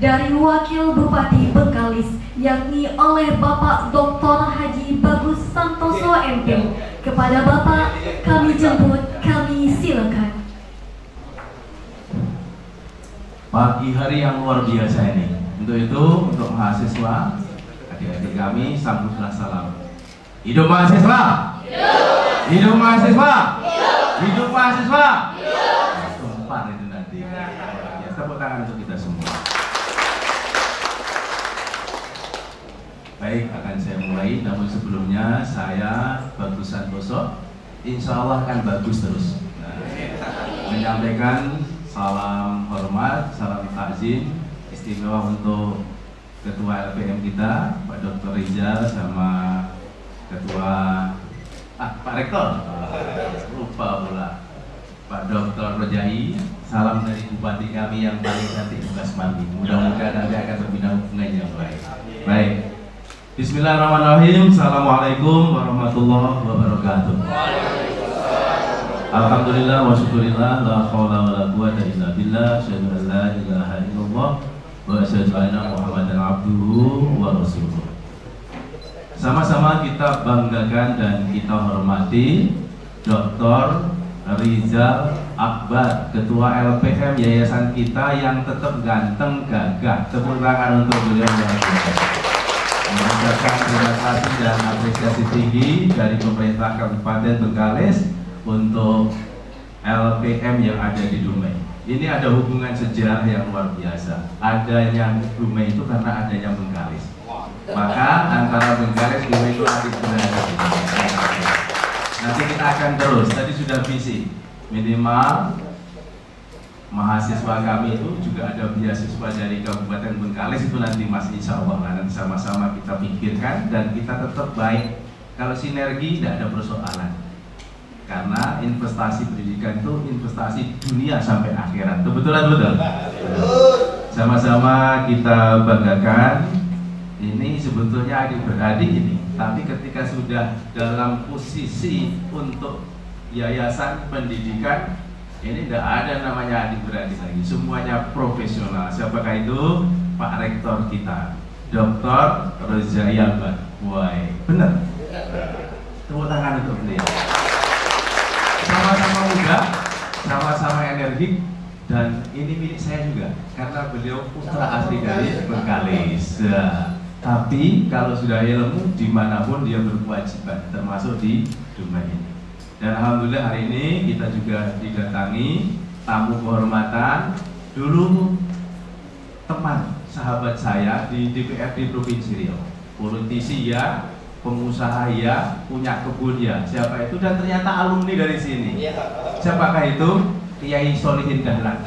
dari Wakil Bupati Bengkalis, yakni oleh Bapak Dr. Haji Bagus Santoso MP. Kepada Bapak kami jemput, kami silakan. Pagi hari yang luar biasa ini. Untuk itu, untuk mahasiswa, adik-adik kami, sambutlah salam. Hidup mahasiswa! Hidup! Hidup mahasiswa! Hidup! Hidup mahasiswa! Hidup! Tumpah itu nanti. Ya, tepuk tangan untuk kita semua. Baik, akan saya mulai. Namun sebelumnya, saya Bagus Santoso, insya Allah akan bagus terus. Menyampaikan salam hormat, salam takzim istimewa untuk Ketua LPM kita, Pak Dr. Rizal, sama Ketua Pak Rektor, lupa pula, Pak Dr. Rojai. Salam dari Bupati kami yang paling cantik Mas Mami. Mudah-mudahan nanti akan terbina hubungan yang baik. Baik. Bismillahirrahmanirrahim. Assalamualaikum warahmatullahi wabarakatuh. Alhamdulillah wa syukurillah, la haula wa la quwwata illa billah, asyhadu an la ilaha illallah wa asyhadu anna Muhammadan abduhu wa rasuluh. Sama-sama kita banggakan dan kita hormati Dr. Rizal Akbar, Ketua LPM yayasan kita yang tetap ganteng gagah. Tepuk tangan untuk beliau yang mengucapkan terima kasih dan apresiasi tinggi dari pemerintah Kabupaten Bengkalis untuk LPM yang ada di Dumai. Ini ada hubungan sejarah yang luar biasa. Adanya Dumai itu karena adanya Bengkalis. Maka antara Bengkalis Dumai itu adik beradik. Nanti kita akan terus. Tadi sudah visi minimal mahasiswa kami itu juga ada beasiswa dari Kabupaten Bengkalis itu nanti Mas, insya Allah nanti sama-sama kita pikirkan dan kita tetap baik. Kalau sinergi tidak ada persoalan. Karena investasi pendidikan itu investasi dunia sampai akhirat. Betul? Sama-sama kita banggakan. Ini sebetulnya adik beradik ini. Tapi ketika sudah dalam posisi untuk yayasan pendidikan, ini tidak ada namanya adik beradik lagi. Semuanya profesional. Siapakah itu? Pak Rektor kita, Dr. Rozai Akbar. Wah, benar. Tepuk tangan untuk beliau. Sama-sama muda, sama-sama energik, dan ini milik saya juga karena beliau putra asli dari Bengkalis. Tapi kalau sudah ilmu dimanapun dia berkewajiban, termasuk di Dumai ini. Dan alhamdulillah hari ini kita juga didatangi tamu kehormatan. Dulu teman sahabat saya di DPRD Provinsi Riau, politisi ya, pengusaha ya, punya kebun ya, siapa itu, dan ternyata alumni dari sini. Siapakah itu? Kiai Solihin Dahlan.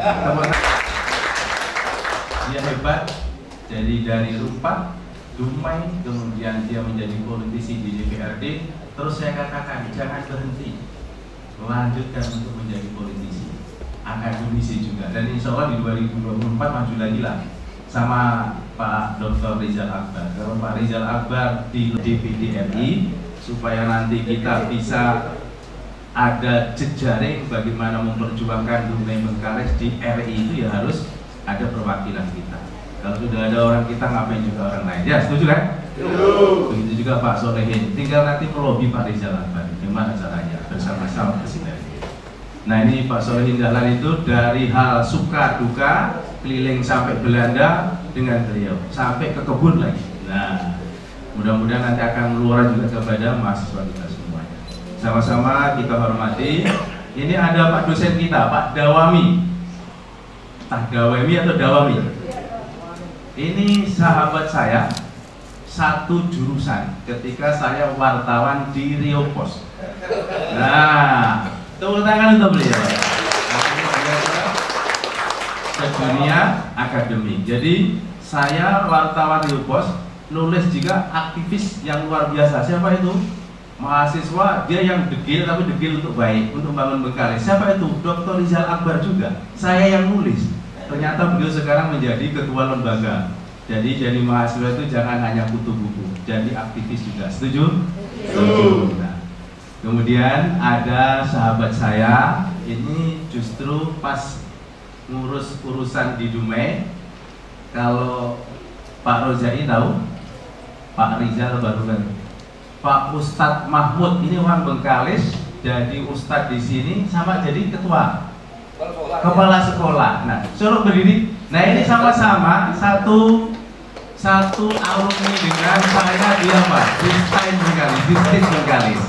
Dia hebat, jadi dari Rupat, Dumai, kemudian dia menjadi politisi di DPRD. Terus saya katakan jangan berhenti, melanjutkan untuk menjadi politisi, akademisi juga. Dan insya Allah di 2024 maju lagi lah sama Pak Dr. Rizal Akbar. Kalau Pak Rizal Akbar di DPD RI, supaya nanti kita bisa ada jejaring bagaimana memperjuangkan Dumai Bengkalis di RI itu ya harus ada perwakilan kita. Kalau sudah ada orang kita, ngapain juga orang lain? Ya, setuju kan? Begitu juga Pak Solehin. Tinggal nanti melobi Pak Rizal Akbar. Gimana caranya? Bersama-sama bersinergi. Nah, ini Pak Solehin Dahlan itu dari hal suka duka keliling sampai Belanda dengan beliau, sampai ke kebun lagi. Nah, mudah-mudahan nanti akan meluar juga kepada mahasiswa kita semuanya. Sama-sama kita hormati. Ini ada Pak dosen kita, Pak Dawami. Pak Dawami atau Dawami? Ini sahabat saya, satu jurusan ketika saya wartawan di Riau Pos. Nah, tepuk tangan untuk beliau. Sedunia akademik. Jadi saya wartawan Riau Pos, nulis juga aktivis yang luar biasa. Siapa itu? Mahasiswa, dia yang degil, tapi degil untuk baik, untuk bangun Bengkalis. Siapa itu? Dr. Rizal Akbar juga. Saya yang nulis. Ternyata beliau sekarang menjadi ketua lembaga. Jadi mahasiswa itu jangan hanya kutu buku, jadi aktivis juga. Setuju? Setuju. Nah, kemudian ada sahabat saya, ini justru pas ngurus urusan di Dumai, Kalau Pak Rozai tahu, Pak Rizal baru kan, Pak Ustadz Mahmud ini orang Bengkalis, jadi Ustadz di sini sama jadi ketua kepala sekolah. Nah, suruh berdiri. Nah, ini sama-sama satu alumni dengan saya, dia Pak Distain Bengkalis.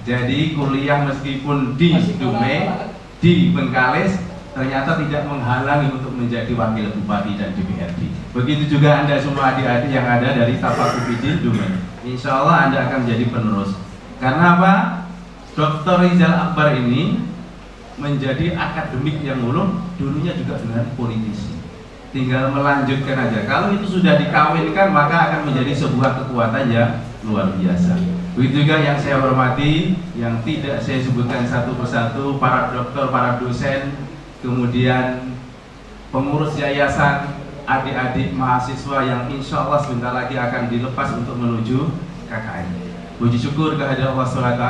Jadi kuliah meskipun di Dumai, di Bengkalis, ternyata tidak menghalangi untuk menjadi wakil bupati dan DPRD. Begitu juga Anda semua adik-adik yang ada dari Tapakufidin Dumai. Insya Allah Anda akan menjadi penerus. Karena apa? Dr. Rizal Akbar ini menjadi akademik yang ulung, dulunya juga dengan politisi. Tinggal melanjutkan aja. Kalau itu sudah dikawinkan, maka akan menjadi sebuah kekuatan yang luar biasa. Begitu juga yang saya hormati, yang tidak saya sebutkan satu persatu, para dokter, para dosen, kemudian pengurus yayasan, adik-adik mahasiswa yang insya Allah sebentar lagi akan dilepas untuk menuju KKN. Puji syukur kehadirat Allah SWT,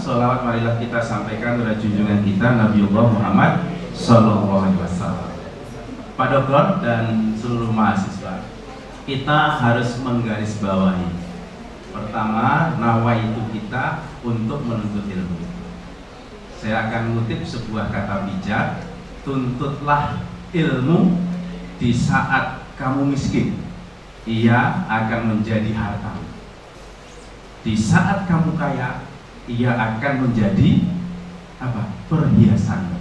sholawat marilah kita sampaikan kepada junjungan kita Nabiullah Muhammad SAW. Pak Dokter dan seluruh mahasiswa, kita harus menggarisbawahi. Pertama, nawaitu kita untuk menuntut ilmu. Saya akan mengutip sebuah kata bijak, tuntutlah ilmu di saat kamu miskin, ia akan menjadi harta. Di saat kamu kaya, ia akan menjadi apa? Perhiasan.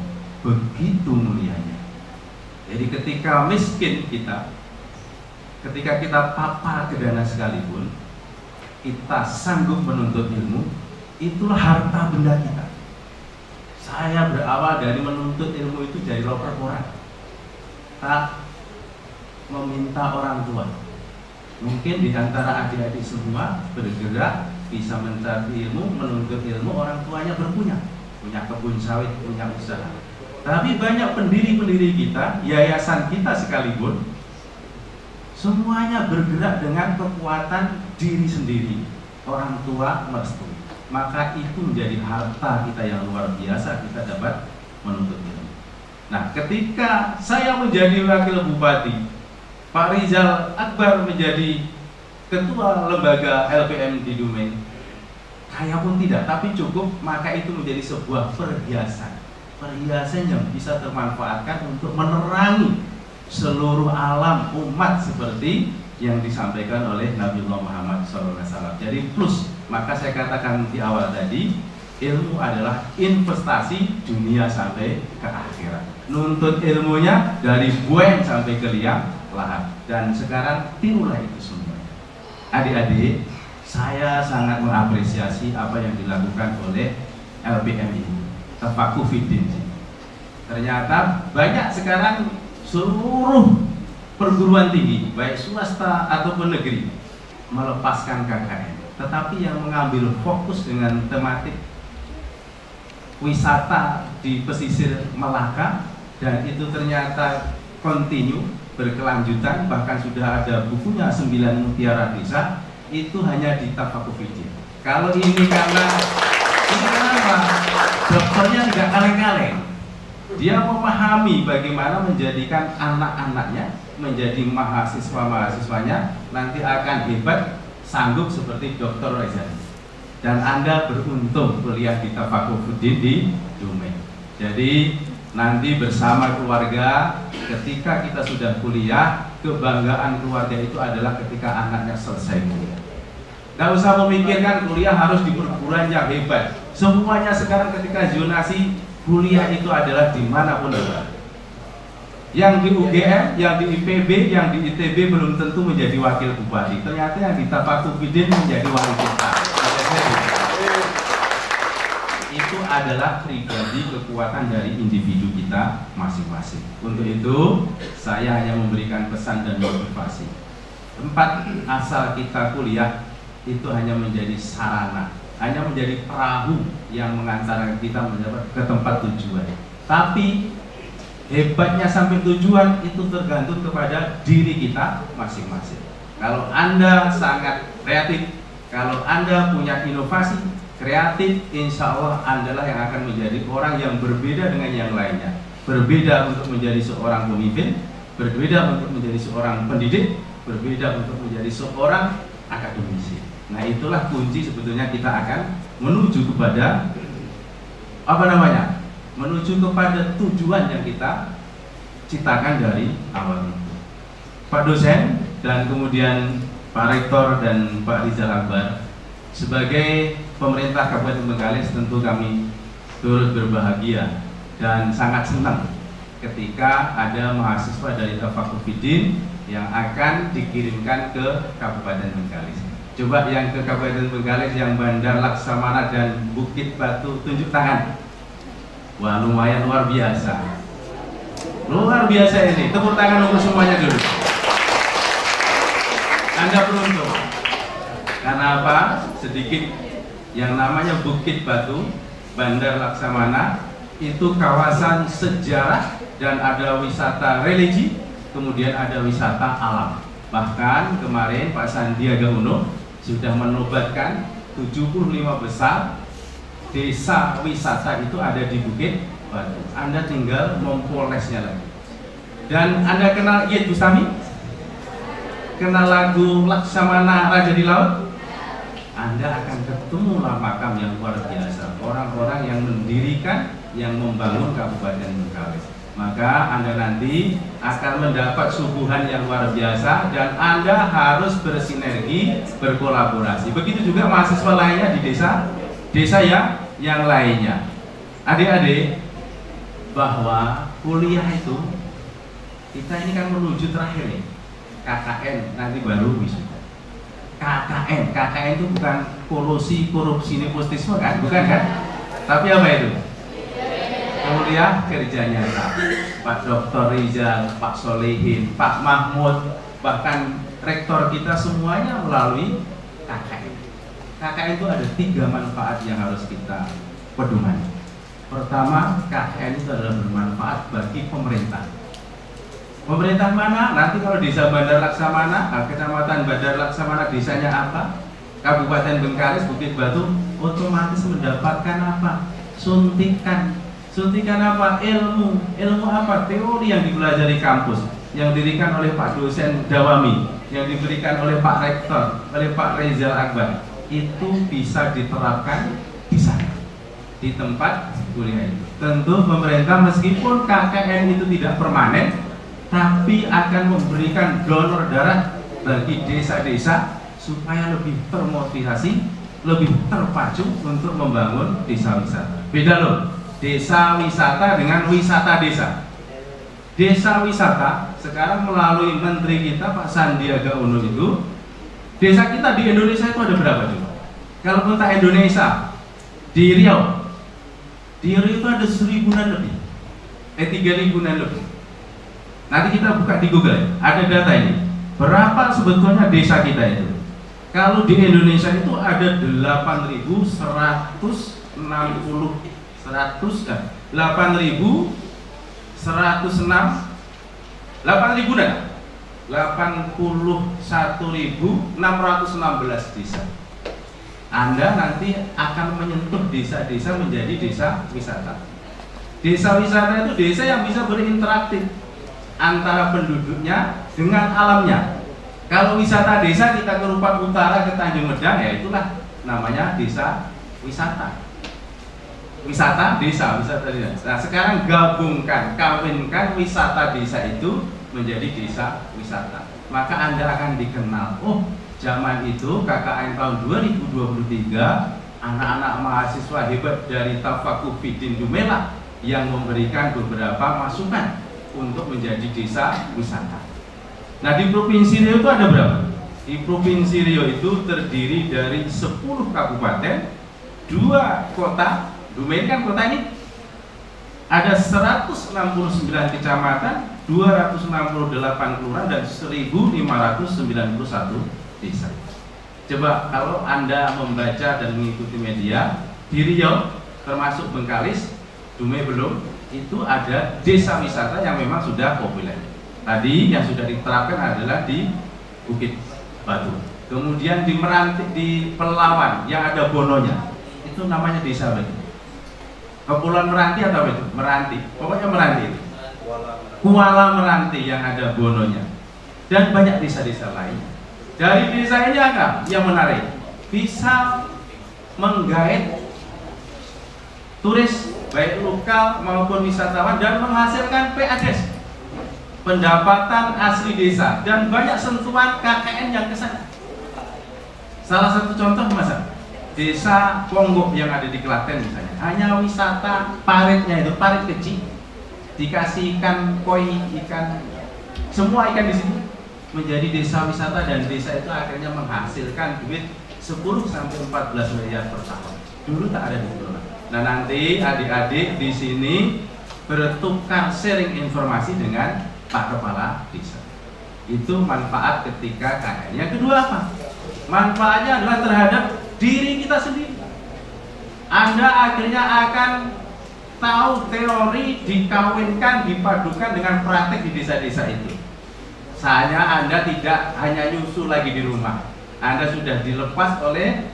Begitu mulianya. Jadi ketika miskin kita, ketika kita papa ke dana sekalipun, kita sanggup menuntut ilmu, itulah harta benda kita. Saya berawal dari menuntut ilmu itu dari loper koran, tak meminta orang tua. Mungkin di antara adik-adik semua bergerak bisa mencari ilmu, menuntut ilmu, orang tuanya punya kebun sawit, punya usaha. Tapi banyak pendiri-pendiri kita, yayasan kita sekalipun, semuanya bergerak dengan kekuatan diri sendiri, orang tua merestui. Maka itu menjadi harta kita yang luar biasa, kita dapat menuntut ilmu. Nah, ketika saya menjadi wakil bupati, Pak Rizal Akbar menjadi ketua lembaga LPM di Dumai, kaya pun tidak, tapi cukup, maka itu menjadi sebuah perhiasan yang bisa termanfaatkan untuk menerangi seluruh alam umat seperti yang disampaikan oleh Nabiullah Muhammad SAW. Jadi plus, maka saya katakan di awal tadi, ilmu adalah investasi dunia sampai ke akhirat. Nuntut ilmunya dari bueng sampai ke liang lahat. Dan sekarang tirulah itu semua. Adik-adik, saya sangat mengapresiasi apa yang dilakukan oleh LPM ini, Tapakufidin. Ternyata banyak sekarang seluruh perguruan tinggi, baik swasta ataupun negeri, melepaskan KKN, tetapi yang mengambil fokus dengan tematik wisata di pesisir Melaka, dan itu ternyata kontinu, berkelanjutan, bahkan sudah ada bukunya 9 Mutiara Desa, itu hanya di Tapakufidin. Kalau ini karena apa? Dokternya tidak kaleng-kaleng. Dia memahami bagaimana menjadikan anak-anaknya menjadi mahasiswa-mahasiswanya nanti akan hebat, sanggup seperti Dr. Rezani. Dan Anda beruntung kuliah di Tapakufidin di Dumai. Jadi nanti bersama keluarga, ketika kita sudah kuliah, kebanggaan keluarga itu adalah ketika anaknya selesai kuliah. Gak usah memikirkan kuliah harus di perguruan yang hebat. Semuanya sekarang ketika zonasi kuliah itu adalah dimanapun ada. Yang di UGM, yang di IPB, yang di ITB belum tentu menjadi wakil bupati. Ternyata yang di Tapakufidin menjadi wali kota. Itu adalah pribadi kekuatan dari individu kita masing-masing. Untuk itu, saya hanya memberikan pesan dan motivasi. Tempat asal kita kuliah itu hanya menjadi sarana, hanya menjadi perahu yang mengantarkan kita ke tempat tujuan. Tapi hebatnya sampai tujuan itu tergantung kepada diri kita masing-masing. Kalau Anda sangat kreatif, kalau Anda punya inovasi, kreatif, insya Allah Anda lah yang akan menjadi orang yang berbeda dengan yang lainnya. Berbeda untuk menjadi seorang pemimpin, berbeda untuk menjadi seorang pendidik, berbeda untuk menjadi seorang akademisi. Nah, itulah kunci sebetulnya kita akan menuju kepada menuju kepada tujuan yang kita ciptakan dari awal itu. Pak dosen dan kemudian Pak Rektor dan Pak Rizal Akbar, sebagai pemerintah Kabupaten Bengkalis tentu kami turut berbahagia dan sangat senang ketika ada mahasiswa dari Tafakuh Fiddin yang akan dikirimkan ke Kabupaten Bengkalis. Coba yang ke Kabupaten Bengkalis, yang Bandar Laksamana dan Bukit Batu, tunjuk tangan. Wah, lumayan luar biasa. Luar biasa ini. Tepuk tangan untuk semuanya dulu. Anda beruntung. Karena apa? Sedikit yang namanya Bukit Batu, Bandar Laksamana, itu kawasan sejarah dan ada wisata religi, kemudian ada wisata alam. Bahkan kemarin Pak Sandiaga Uno sudah menobatkan 75 besar desa wisata itu ada di Bukit Batu. Anda tinggal mempolesnya lagi. Dan Anda kenal Iyeth Bustami? Kenal lagu Laksamana Raja di Laut? Anda akan ketemu makam yang luar biasa, orang-orang yang mendirikan, yang membangun Kabupaten Bengkalis. Maka Anda nanti akan mendapat suguhan yang luar biasa dan Anda harus bersinergi, berkolaborasi. Begitu juga mahasiswa lainnya di desa yang lainnya. Adik-adik, bahwa kuliah itu kita ini kan menuju terakhir nih, KKN, nanti baru wisuda. KKN itu bukan kolusi, korupsi, nepotisme kan? Bukan kan? Tapi apa itu? Kuliah kerja nyata. Pak Dr. Rizal, Pak Solehin, Pak Mahmud, bahkan rektor kita semuanya melalui KKN. KKN itu ada 3 manfaat yang harus kita pedomani. Pertama, KKN itu adalah bermanfaat bagi pemerintah. Pemerintah mana? Nanti kalau desa Bandar Laksamana, kecamatan Bandar Laksamana, desanya apa? Kabupaten Bengkalis, Bukit Batu, otomatis mendapatkan apa? Suntikan. Suntikan apa? Ilmu apa? Teori yang dipelajari kampus, yang diberikan oleh Pak dosen Dawami, yang diberikan oleh Pak Rektor, oleh Pak Rizal Akbar, itu bisa diterapkan di sana, di tempat kuliah itu. Tentu pemerintah meskipun KKN itu tidak permanen, tapi akan memberikan donor darah bagi desa-desa supaya lebih termotivasi, lebih terpacu untuk membangun desa wisata. Beda loh. Desa wisata dengan wisata desa. Desa wisata sekarang melalui menteri kita Pak Sandiaga Uno itu, desa kita di Indonesia itu ada berapa coba? Kalau peta Indonesia di Riau itu ada 1.000-an lebih, 3.000-an lebih. Nanti kita buka di Google, ada data ini. Berapa sebetulnya desa kita itu? Kalau di Indonesia itu ada 8.106 desa. Anda nanti akan menyentuh desa-desa menjadi desa wisata. Desa wisata itu desa yang bisa berinteraktif antara penduduknya dengan alamnya. Kalau wisata desa kita ke Rupak Utara, ke Tanjung Medang, ya itulah namanya desa wisata. Wisata desa. Nah, sekarang kawinkan wisata desa itu menjadi desa wisata. Maka Anda akan dikenal. Oh, zaman itu KKN tahun 2023, anak-anak mahasiswa hebat dari Tafakuh Fiddin Dumela yang memberikan beberapa masukan untuk menjadi desa wisata. Nah, di Provinsi Riau itu ada berapa? Di Provinsi Riau itu terdiri dari 10 kabupaten, 2 kota. Dumai kan kota ini ada 169 kecamatan, 268 kelurahan dan 1.591 desa. Coba kalau Anda membaca dan mengikuti media, di Riau termasuk Bengkalis, Dumai belum, itu ada desa wisata yang memang sudah populer. Tadi yang sudah diterapkan adalah di Bukit Batu. Kemudian di Meranti, di Pelawan yang ada Bononya, itu namanya desa apa itu? Kepulauan Meranti atau apa itu? Meranti, pokoknya Meranti itu. Kuala Meranti yang ada Bononya, dan banyak desa-desa lain. Dari desa ini apa yang menarik? Bisa menggait turis baik lokal maupun wisatawan dan menghasilkan PADES, pendapatan asli desa, dan banyak sentuhan KKN yang kesana. Salah satu contoh masa desa Ponggok yang ada di Klaten misalnya, hanya wisata paritnya itu, parit kecil, dikasih ikan koi, ikan, semua ikan di situ, menjadi desa wisata, dan desa itu akhirnya menghasilkan duit 10 sampai 14 miliar per tahun. Dulu tak ada di Pulau. Nah, nanti adik-adik di sini bertukar sharing informasi dengan Pak Kepala Desa. Itu manfaat ketika KKN. Yang kedua apa? Manfaatnya adalah terhadap diri kita sendiri. Anda akhirnya akan tahu teori dikawinkan, dipadukan dengan praktek di desa-desa itu. Saatnya Anda tidak hanya nyusul lagi di rumah. Anda sudah dilepas oleh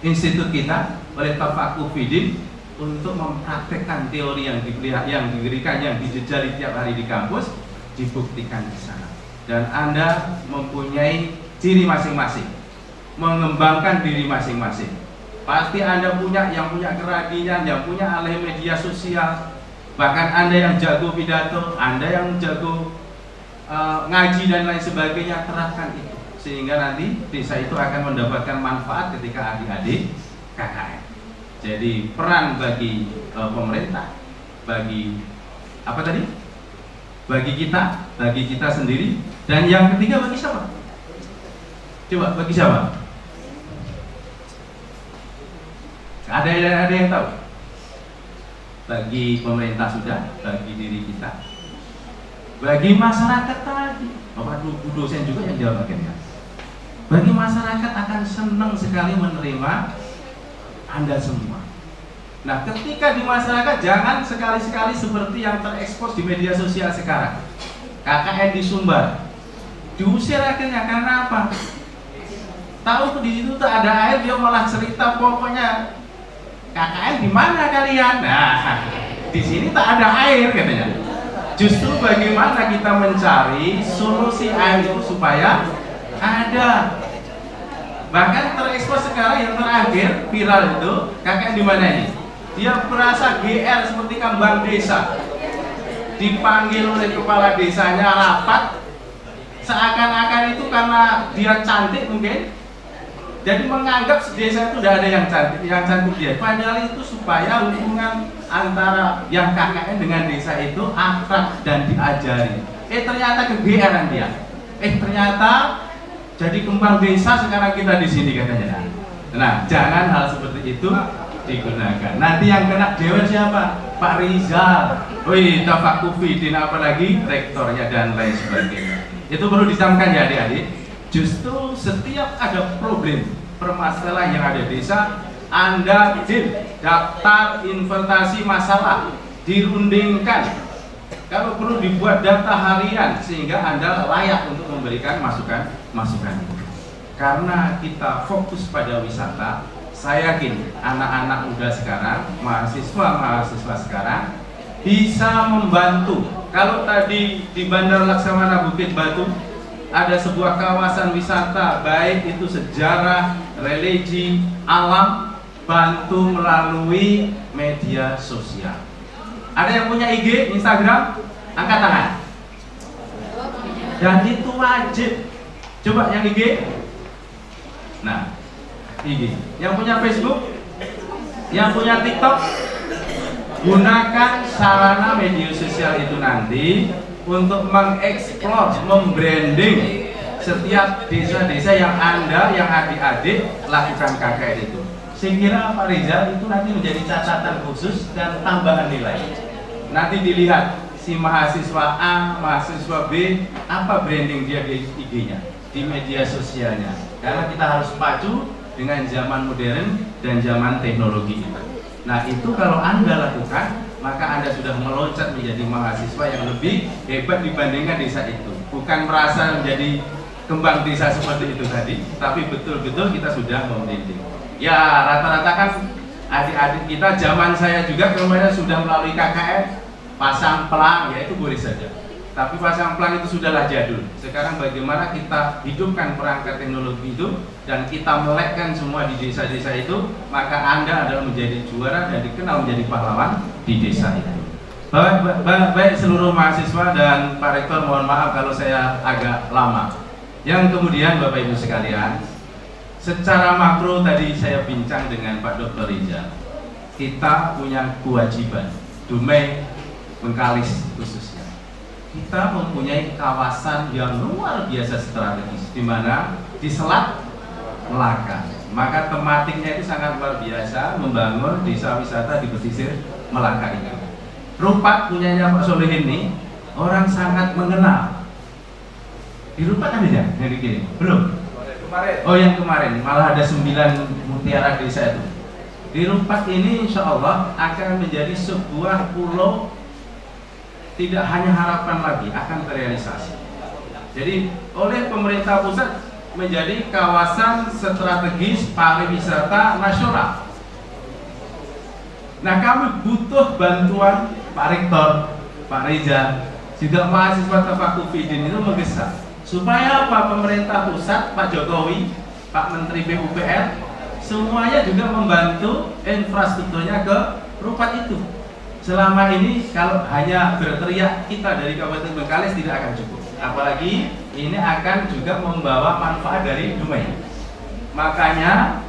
institut kita, oleh Tafakuh Fidin, untuk mempraktekkan teori yang diberikan, yang dijejali tiap hari di kampus, dibuktikan di sana. Dan Anda mempunyai ciri masing-masing, mengembangkan diri masing-masing. Pasti Anda yang punya keradian, yang punya ahli media sosial, bahkan Anda yang jago pidato, Anda yang jago ngaji dan lain sebagainya, terapkan itu, sehingga nanti desa itu akan mendapatkan manfaat ketika adik-adik KKN. Jadi peran bagi pemerintah, bagi apa tadi? Bagi kita sendiri, dan yang ketiga bagi siapa? Coba bagi siapa? Ada yang tahu? Bagi pemerintah sudah, bagi diri kita, bagi masyarakat tadi. Bapak dosen juga yang jawab akhirnya. Bagi masyarakat akan senang sekali menerima Anda semua. Nah, ketika di masyarakat jangan sekali-sekali seperti yang terekspos di media sosial sekarang. KKN di Sumbar diusir akhirnya karena apa? Tahu di situ tak ada air, dia malah cerita pokoknya KKN di mana kalian? Nah, di sini tak ada air katanya. Justru bagaimana kita mencari solusi air itu supaya ada. Bahkan terekspos sekarang yang terakhir viral itu KKN di mana ini? Dia merasa GR seperti kambang desa, dipanggil oleh kepala desanya rapat, seakan-akan itu karena dia cantik mungkin, jadi menganggap desa itu tidak ada yang cantik dia. Padahal itu supaya hubungan antara yang KKN dengan desa itu akrab dan diajari. Ternyata ke-GR-an dia. Ternyata jadi kembang desa sekarang kita di sini katanya. Nah, jangan hal seperti itu digunakan. Nanti yang kena dewan siapa? Pak Rizal. Wih, Tafakuh Fidin, apalagi rektornya dan lain sebagainya. Itu perlu ditamkan ya adik-adik. Justru setiap ada problem, permasalahan yang ada di desa, Anda daftar inventasi masalah, dirundingkan. Kalau perlu dibuat data harian sehingga Anda layak untuk memberikan masukan. Karena kita fokus pada wisata, saya yakin anak-anak muda sekarang, mahasiswa sekarang bisa membantu. Kalau tadi di Bandar Laksamana Bukit Batu ada sebuah kawasan wisata, baik itu sejarah, religi, alam, bantu melalui media sosial. Ada yang punya IG, Instagram? Angkat tangan. Dan itu wajib. Coba yang IG. Nah, IG. Yang punya Facebook, yang punya TikTok, gunakan sarana media sosial itu nanti untuk mengeksplor, membranding setiap desa-desa yang Anda, yang adik-adik lakukan KKN itu. Saya kira Pak Rizal itu nanti menjadi catatan khusus dan tambahan nilai. Nanti dilihat si mahasiswa A, mahasiswa B, apa branding dia di IG-nya, di media sosialnya. Karena kita harus pacu dengan zaman modern dan zaman teknologi kita. Nah, itu kalau Anda lakukan, maka Anda sudah meloncat menjadi mahasiswa yang lebih hebat dibandingkan desa itu. Bukan merasa menjadi kembang desa seperti itu tadi, tapi betul-betul kita sudah membranding. Ya, rata-rata kan adik-adik kita, zaman saya juga kemarin sudah melalui KKN, pasang pelang, ya itu boleh saja. Tapi pasang pelang itu sudahlah jadul. Sekarang bagaimana kita hidupkan perangkat teknologi itu dan kita melekkan semua di desa-desa itu, maka Anda adalah menjadi juara dan dikenal menjadi pahlawan di desa itu. Baik seluruh mahasiswa dan Pak Rektor, mohon maaf kalau saya agak lama. Yang kemudian Bapak Ibu sekalian, secara makro tadi saya bincang dengan Pak Dr. Rizal. Kita punya kewajiban, Dumai Bengkalis khususnya. Kita mempunyai kawasan yang luar biasa strategis, di mana di Selat Melaka. Maka tematiknya itu sangat luar biasa, membangun desa wisata di pesisir Melaka ini. Rupat punyanya Pak Solihin ini, orang sangat mengenal. Di Rupat ada ya yang dikirim? Belum? Kemarin. Oh yang kemarin, malah ada 9 mutiara desa itu. Di Rupat ini insya Allah akan menjadi sebuah pulau. Tidak hanya harapan lagi, akan terrealisasi. Jadi oleh pemerintah pusat menjadi kawasan strategis pariwisata nasional. Nah kami butuh bantuan Pak Rektor, Pak Reza, juga mahasiswa Tafakufidin itu menggesa supaya apa, pemerintah pusat, Pak Jokowi, Pak Menteri PUPR, semuanya juga membantu infrastrukturnya ke Rupat itu. Selama ini kalau hanya berteriak kita dari Kabupaten Bengkalis tidak akan cukup. Apalagi ini akan juga membawa manfaat dari Dumai. Makanya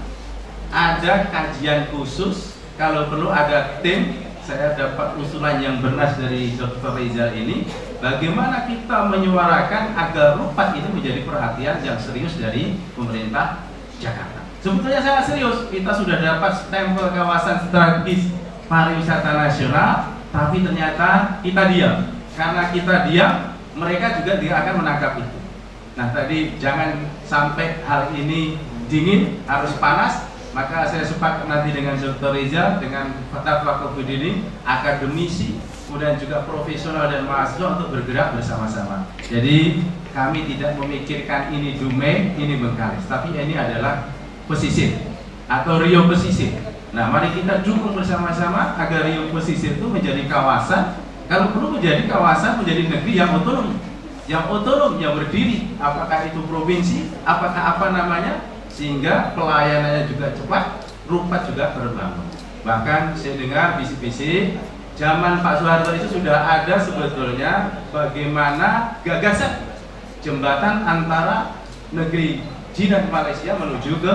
ada kajian khusus, kalau perlu ada tim. Saya dapat usulan yang bernas dari Dr. Rizal ini, bagaimana kita menyuarakan agar Rupat itu menjadi perhatian yang serius dari pemerintah Jakarta. Sebetulnya saya serius, kita sudah dapat stempel kawasan strategis pariwisata nasional, tapi ternyata kita diam. Karena kita diam, mereka juga tidak akan menangkap itu. Nah tadi jangan sampai hal ini dingin, harus panas. Maka saya sepakat nanti dengan Dr. Rizal, dengan Fatah Fakufidin, akademisi, kemudian juga profesional dan mahasiswa untuk bergerak bersama-sama. Jadi kami tidak memikirkan ini Dumai, ini Bengkalis, tapi ini adalah pesisir atau Rio Pesisir. Nah, mari kita dukung bersama-sama agar Rio Pesisir itu menjadi kawasan, kalau perlu menjadi kawasan, menjadi negeri yang otonom, yang berdiri, apakah itu provinsi, apakah apa namanya, sehingga pelayanannya juga cepat, Rupat juga berbangun. Bahkan saya dengar bisik-bisik, zaman Pak Soeharto itu sudah ada sebetulnya bagaimana gagasan jembatan antara negeri Jinan Malaysia menuju ke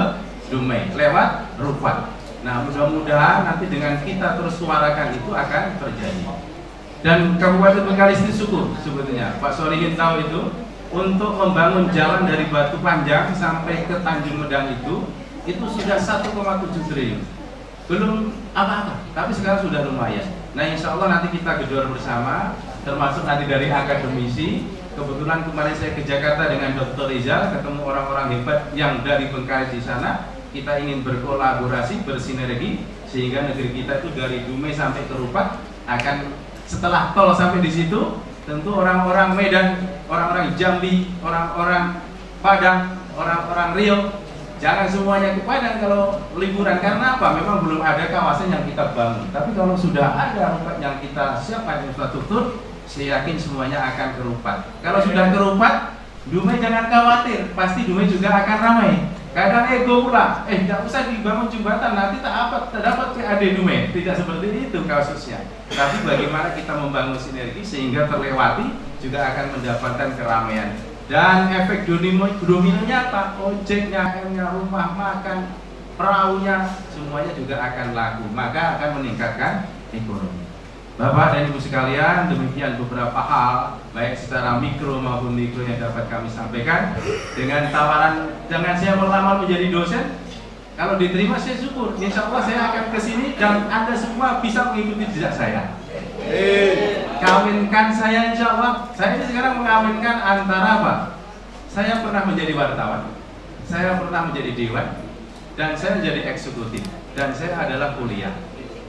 Dumai lewat Rupat. Nah mudah-mudahan nanti dengan kita terus suarakan itu akan terjadi. Dan Kabupaten Bengkalis itu syukur sebetulnya Pak Solihin tahu itu, untuk membangun jalan dari Batu Panjang sampai ke Tanjung Medang itu sudah 1,7 triliun. Belum apa-apa, tapi sekarang sudah lumayan. Nah insya Allah nanti kita gedor bersama, termasuk nanti dari akademisi. Kebetulan kemarin saya ke Jakarta dengan Dr. Rizal, ketemu orang-orang hebat yang dari Bengkalis di sana. Kita ingin berkolaborasi, bersinergi, sehingga negeri kita itu dari Dumai sampai ke Rupat akan, setelah tol sampai di situ, tentu orang-orang Medan, orang-orang Jambi, orang-orang Padang, orang-orang Riau, jangan semuanya ke Padang kalau liburan. Karena apa? Memang belum ada kawasan yang kita bangun. Tapi kalau sudah ada Rupat yang kita siapkan infrastruktur, saya yakin semuanya akan ke Rupat. Kalau sudah ke Rupat, Dumai jangan khawatir, pasti Dumai juga akan ramai. Kadang ego pula, tidak usah dibangun jembatan, nanti tak dapat PAD Dumai. Tidak seperti itu kasusnya. Tapi bagaimana kita membangun sinergi sehingga terlewati juga akan mendapatkan keramaian. Dan efek dominonya apa? Ojeknya, rumah makan, perahunya, semuanya juga akan laku. Maka akan meningkatkan ekonomi. Bapak dan Ibu sekalian, demikian beberapa hal baik secara mikro maupun mikro yang dapat kami sampaikan. Dengan tawaran, jangan saya melamar menjadi dosen. Kalau diterima saya syukur. Insya Allah saya akan ke sini dan Anda semua bisa mengikuti jejak saya. Kawinkan saya insya Allah. Saya ini sekarang mengawinkan antara apa? Saya pernah menjadi wartawan, saya pernah menjadi dewan, dan saya menjadi eksekutif, dan saya adalah kuliah.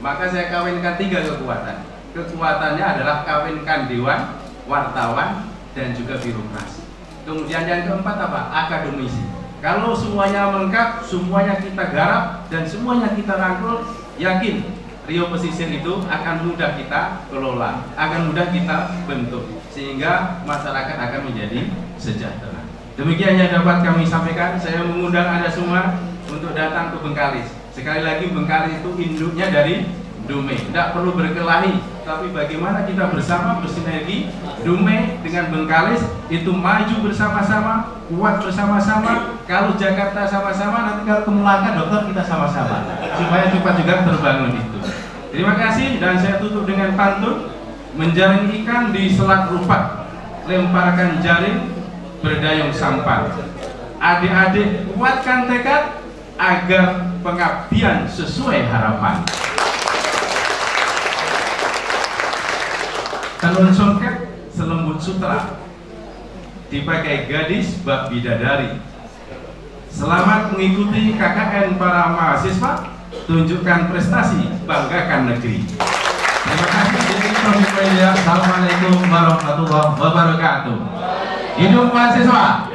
Maka saya kawinkan 3 kekuatan. Kekuatannya adalah kawinkan dewan, wartawan, dan juga birokrasi. Kemudian yang keempat apa? Akademisi. Kalau semuanya lengkap, semuanya kita garap, dan semuanya kita rangkul, yakin Rio Pesisir itu akan mudah kita kelola, akan mudah kita bentuk, sehingga masyarakat akan menjadi sejahtera. Demikian yang dapat kami sampaikan. Saya mengundang Anda semua untuk datang ke Bengkalis. Sekali lagi, Bengkalis itu induknya dari Dumai. Tidak perlu berkelahi, tapi bagaimana kita bersama bersinergi. Dumai dengan Bengkalis itu maju bersama-sama, kuat bersama-sama. Kalau Jakarta sama-sama, nanti kalau ke Melaka dokter kita sama-sama, supaya cepat juga terbangun itu. Terima kasih, dan saya tutup dengan pantun. Menjaring ikan di Selat Rupat, lemparkan jaring, berdayung sampan. Adik-adik kuatkan tekad agar pengabdian sesuai harapan. Tenun songket selembut sutra, dipakai gadis bak bidadari. Selamat mengikuti KKN para mahasiswa, tunjukkan prestasi, banggakan negeri. Terima kasih. Assalamualaikum warahmatullahi wabarakatuh. Hidup mahasiswa.